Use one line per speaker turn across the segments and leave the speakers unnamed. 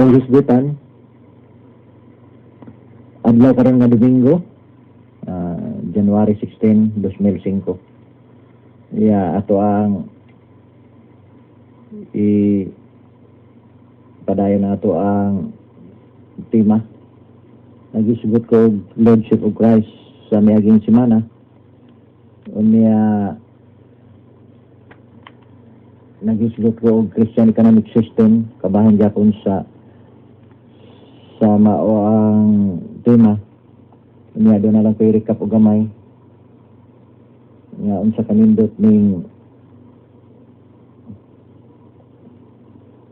akong gisgutan adlaw karon nga Domingo, January 16, 2005. Ato ang padayon na ato ang tema. Nagisgot ko Lordship of Christ sa miaging semana. Unya nagisgot ko og Christian Economic System kabahin gyapon sa mao ang tema. Unya do na lang ko i-recap og gamay nga unsa kanindot ning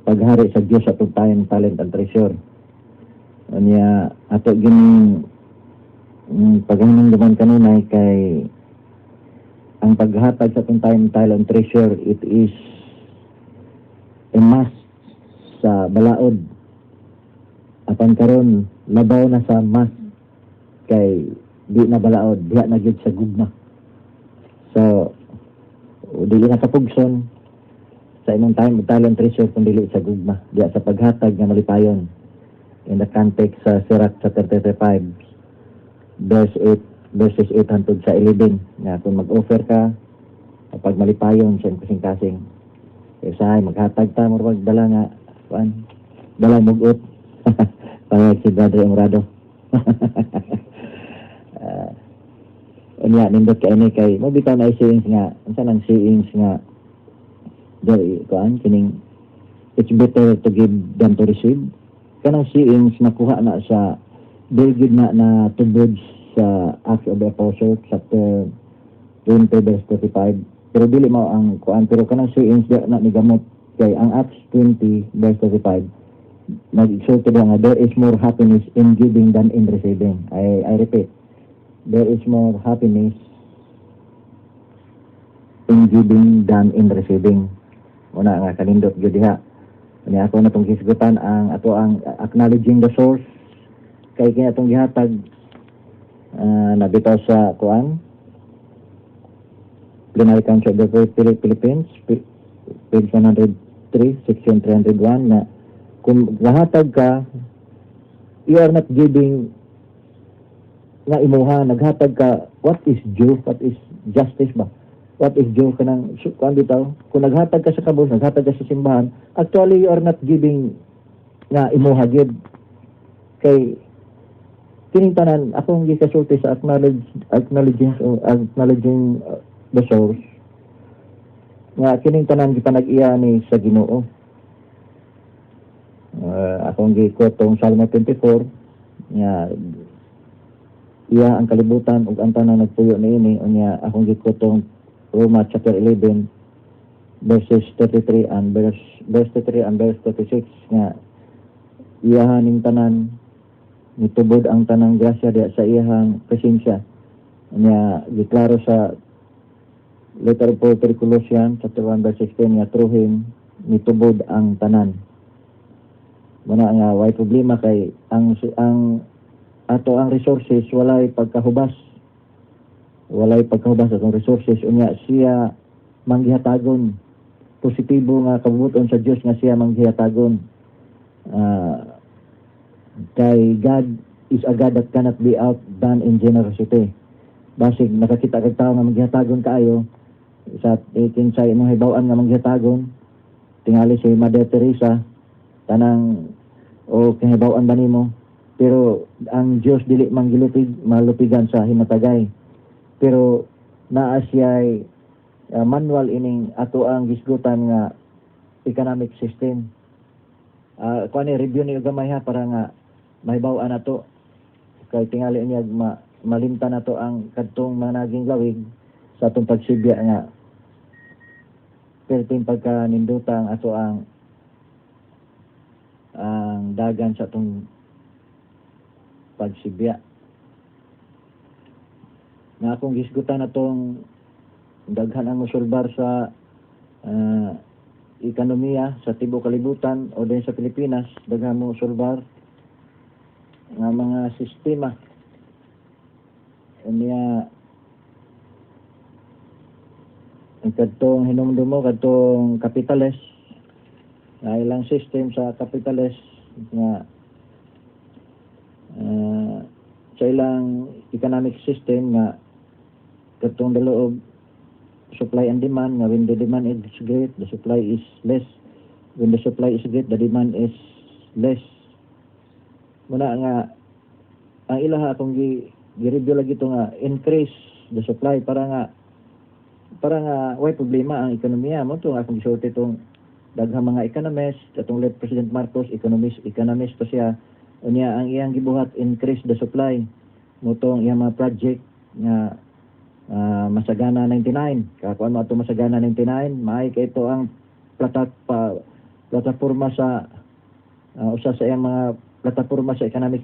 paghari sa Dios sa atong time, talent and treasure. Unya ato gining paghinungdan kanunay kay ang paghatag sa atong time, talent, and treasure, it is a must sa balaod. Apan karon labaw na sa must kay di na balaod, diha na gyud sa gugma. So dili na kapugson sa imong time, talent, treasure kung dili sa gugma, diha sa paghatag nga malipayon. In the context sa Sirach chapter 35 verses 8 hangtod sa 11 nga kung mag-offer ka kapag malipayon sa kasing-kasing, usahay maghatag ta mo dala nga dala mugot para si Brother Emrado. Unya nindot kay ni kay mo bitaw na sayings nga unsa nang sayings nga dili kining it's better to give than to receive. Kanang sayings nakuha na sa David na tubod sa Acts of the Apostles chapter 20 verse 35, pero dili mao ang kuan, pero kanang sayings na nigamot kay ang Acts 20 verse 35 nag-exhort nga there is more happiness in giving than in receiving. I repeat, there is more happiness in giving than in receiving. Una nga kanindot gyud diha. Ani ako na tong hisgutan ang ato ang acknowledging the source kay kini atong gihatag nabitaw sa kuan Plenary Council of the Philippines page 103 section 301 na kung nahatag ka, you are not giving nga imuha, naghatag ka what is due, what is justice ba, what is due kanang kuan bitaw. Kung naghatag ka sa kabus, naghatag ka sa simbahan, actually you are not giving nga imuha gid kay kining tanan akong gikasulti sa acknowledging the source nga kining tanan gipanag-iya ni sa Ginoo. Akong gikotong Salmo 24 nga iya ang kalibutan ug ang tanan nagpuyo niini. Unya akong gikotong Roma chapter 11 verses 33 and verse 33 and verse 36 nga iyahan ning tanan nitubod ang tanang grasya diya sa iyang presensya. Unya giklaro sa letter of Paul to Colossians chapter 1 verse 16 nga through him nitubod ang tanan. Muna nga way problema kay ang ato ang resources walay pagkahubas atong resources. Unya siya manggihatagon, positibo nga kabubuton sa Dios nga siya manggihatagon. Kay God is a God that cannot be outdone in generosity. Basig nakakita kag tawo nga manggihatagon kaayo sa kinsay imong hibaw-an nga manggihatagon, tingali si Mother Teresa tanang o kahibawan ba nimo, pero ang Dios dili malupigan sa himatagay, pero naa siya manual ining ato ang gisgutan nga economic system. Kuan ni review ni gamay ha para nga mahibaw-an nato kay tingali niya malimtan nato ang kadtong managing lawig sa atong pagsibya nga perting pagkaninduta ang ato ang dagan sa atong pagsibya. Na akong gisgutan atong daghan ang mosulbar sa ekonomiya sa tibuok kalibutan o din sa Pilipinas, daghan mosulbar nga mga sistema. Unya ang kadtong hinumdumo kadtong capitalist na ilang system sa capitalist nga sa ilang economic system nga katong daloob supply and demand nga when the demand is great, the supply is less. When the supply is great, the demand is less. Muna nga ang ilaha kung gi-review lagi ito nga increase the supply para nga way problema ang ekonomiya mo to nga kung gisulti itong daghang mga economist atong late President Marcos economist pa siya unya ang iyang gibuhat increase the supply mo tong iyang mga project nga Masagana 99 kakuan mo ato Masagana 99 maay kay ito ang plataporma sa usa sa iyang mga plataporma sa economic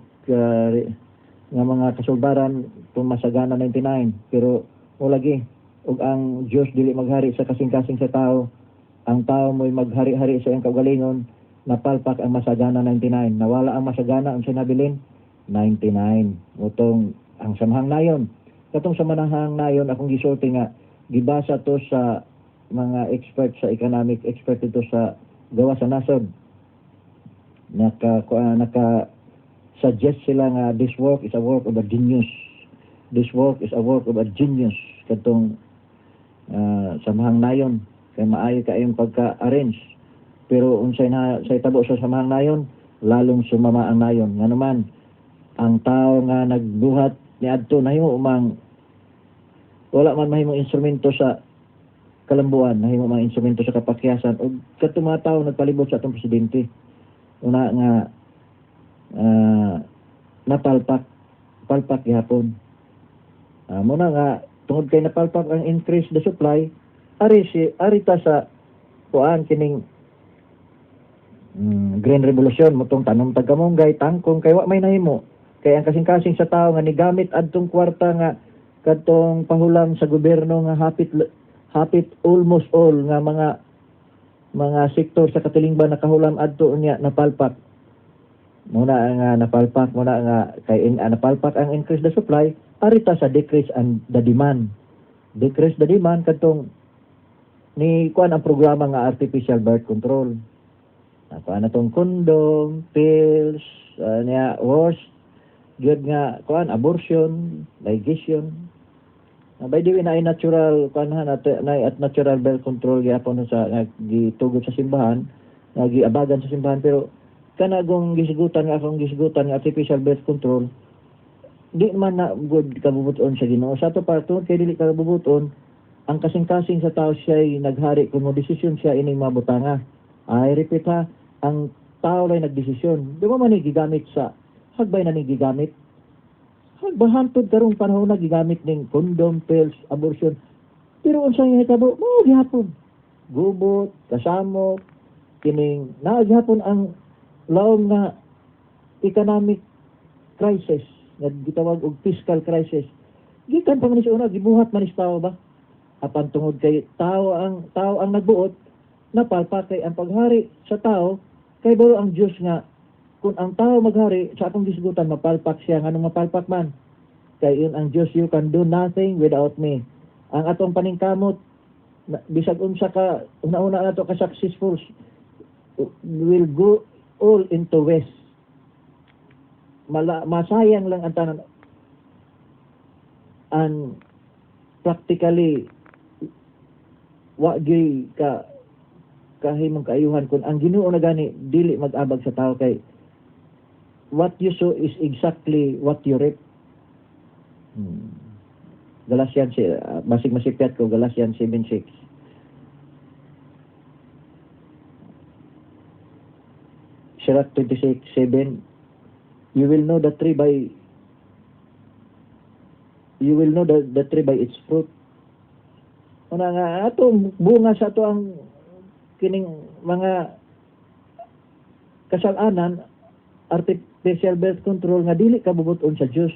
nga mga kasulbaran itong Masagana 99 pero mo lagi ug ang Dios dili maghari sa kasing-kasing sa tao ang tao mo'y maghari-hari sa iyang kaugalingon napalpak ang Masagana 99 nawala ang Masagana ang sinabilin 99 utong ang samahang nayon katong samahang nayon akong gisulti nga gibasa to sa mga expert sa economic expert ito sa gawa sa nasod naka suggest sila nga this work is a work of a genius. This work is a work of a genius. Katong samahang nayon. Kaya maayo kayong pagka-arrange. Pero unsay tabo sa samahang nayon, lalong sumama ang nayon. Nga naman, ang tao nga nagbuhat ni adto nahimo umang wala man mahimong instrumento sa kalambuan, nahimo mga instrumento sa kapakyasan o katong mga tao nagpalibot sa atong presidente. Una nga napalpak gihapon. Muna nga tungod kay napalpak ang increase the supply, arita sa kuan kining Green Revolution motong tanom taga-munggay tangkong kay wa may nahimo. Kay ang kasing-kasing sa tao nga nigamit adtong kwarta nga kadtong pahulam sa gobyerno nga hapit almost all nga mga sektor sa katilingban nakahulam adto unya napalpak. Muna nga napalpak kay napalpak ang increase the supply arita sa decrease the demand kadtong ni kuan ang programa nga artificial birth control kuan atong condom pills niya worse gyud nga kuan abortion ligation by the way na natural kuan at natural birth control gyapon sa gitugod sa simbahan giabagan sa simbahan pero kanagong gisigutan nga artificial birth control di man na good kabubuton sa Ginoo sa to parto kay dili kabubuton ang kasing-kasing sa tao siya ay naghari kung desisyon siya ining mabutanga I repeat ha ang tao lay nagdesisyon di ba man gigamit sa hagbay na gigamit hagbahantod karong panahon na gigamit ning condom pills abortion pero unsay hitabo mo gihapon gubot kasamok kining naagihapon ang laom nga economic crisis nga gitawag og fiscal crisis gikan pa man sa una gibuhat man is tao ba apan tungod kay tao ang nagbuot napalpak kay ang paghari sa tao kay baro ang Dios nga kung ang tao maghari sa atong gisgutan mapalpak siya nganong mapalpak man kay yun ang Dios you can do nothing without me ang atong paningkamot bisag unsa ka una-una nato ka successful will go all into waste. Masayang lang ang tanan. And practically wa gyud kahimong kaayuhan kun ang Ginoo na gani dili mag-abag sa tao kay what you sow is exactly what you reap. Galatians basig masipyat ko Galatians 7:6. Sirach 26:7 you will know the tree by its fruit. Una nga atong bunga sa ato ang kining mga kasalanan artificial birth control nga dili kabubuton sa Dios.